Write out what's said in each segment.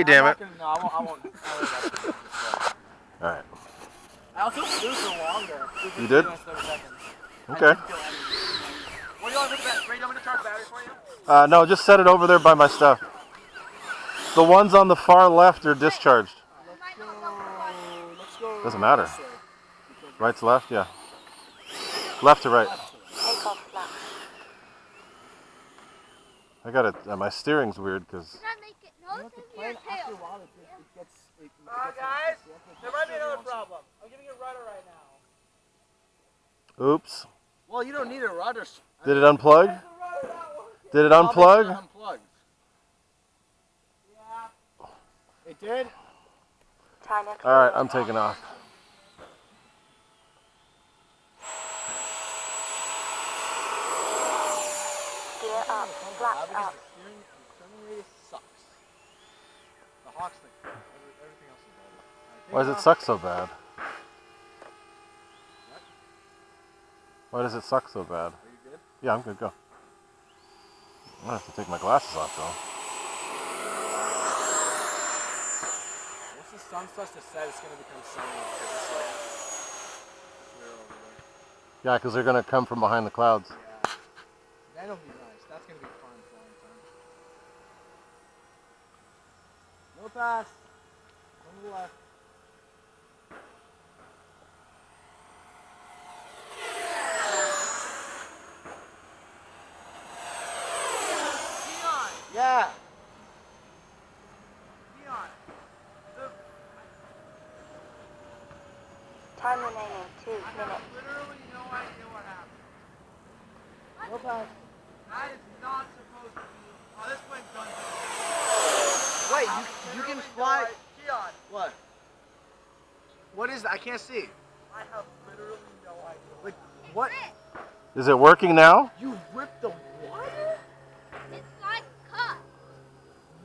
Damn it. No, I won't. Alright. I also flew for longer. You did? Okay. What do you want to put the battery? Do you want me to charge the battery for you? No, just set it over there by my stuff. The ones on the far left are discharged. Let's go. Doesn't matter. Right to left? Yeah. Left to right. I got it. My steering's weird because. Guys, there might be another problem. I'm giving you a rudder right now. Oops. Well, you don't need a rudder. Did it unplug? Did it unplug? Unplugged. Yeah. It did? Alright, I'm taking off. Gear up, flaps up. Turning radius sucks. The Hawks thing. Everything else is better. Why does it suck so bad? Why does it suck so bad? Are you good? Yeah, I'm good. Go. I'm gonna have to take my glasses off though. Once the sun starts to set, it's gonna become sunny because it's like clear over there. Yeah, because they're gonna come from behind the clouds. Yeah. That'll be nice. That's gonna be fun flying time. No pass. On the left. Yeah. Time remaining 2 minutes. Literally no idea what happened. No pass. That is not supposed to be. Oh, this plane's done. Wait, you can fly. Keon. What? What is that? I can't see. I have literally no idea. Like, what? Is it working now? You ripped the what? It's like cut.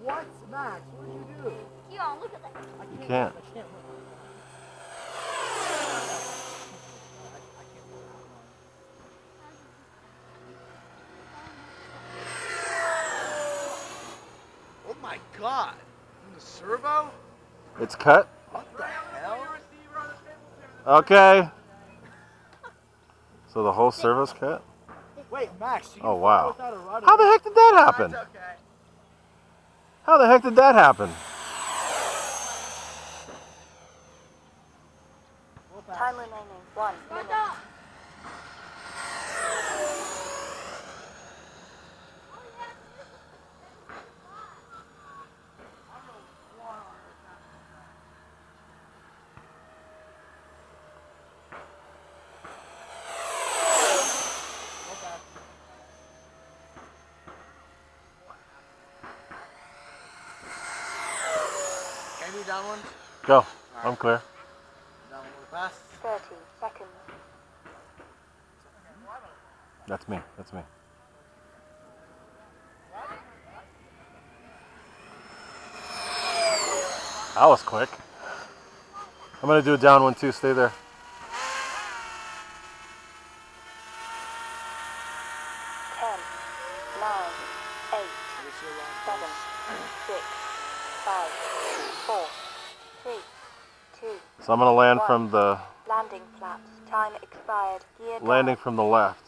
What, Max? What did you do? Keon, look at that. You can't. I can't look. Oh my god! In the servo? It's cut? What the hell? Okay. So the whole servo's cut? Wait, Max, you can Oh fly wow. without a rudder. How the heck did that happen? That's okay. How the heck did that happen? Time remaining 1 minute. Can you down one? Go. Right. I'm clear. Down one with a pass. 30 seconds. That's me. That's me. That was quick. I'm going to do a down one too. Stay there. 10, 9, 8, 7, 6, 5, 4, 3, 2. So I'm going to land 1. from the Landing flaps. Time expired. Gear down. landing from the left.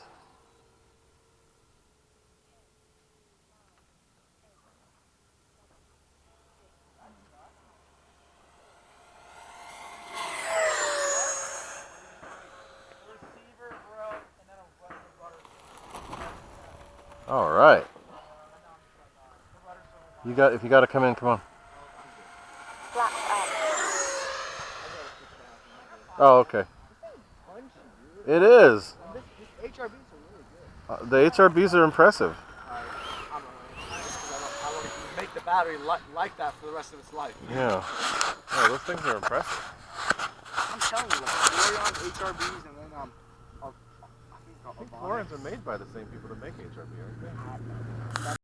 All right. If you got to come in, come on. Flaps up. Oh, okay. It is. HRBs are really good. The HRBs are impressive. I want to make the battery like that for the rest of its life. Yeah. Yeah, those things are impressive. I'm telling you, like Freewing HRBs and then I think Florins are made by the same people that make HRB, aren't they?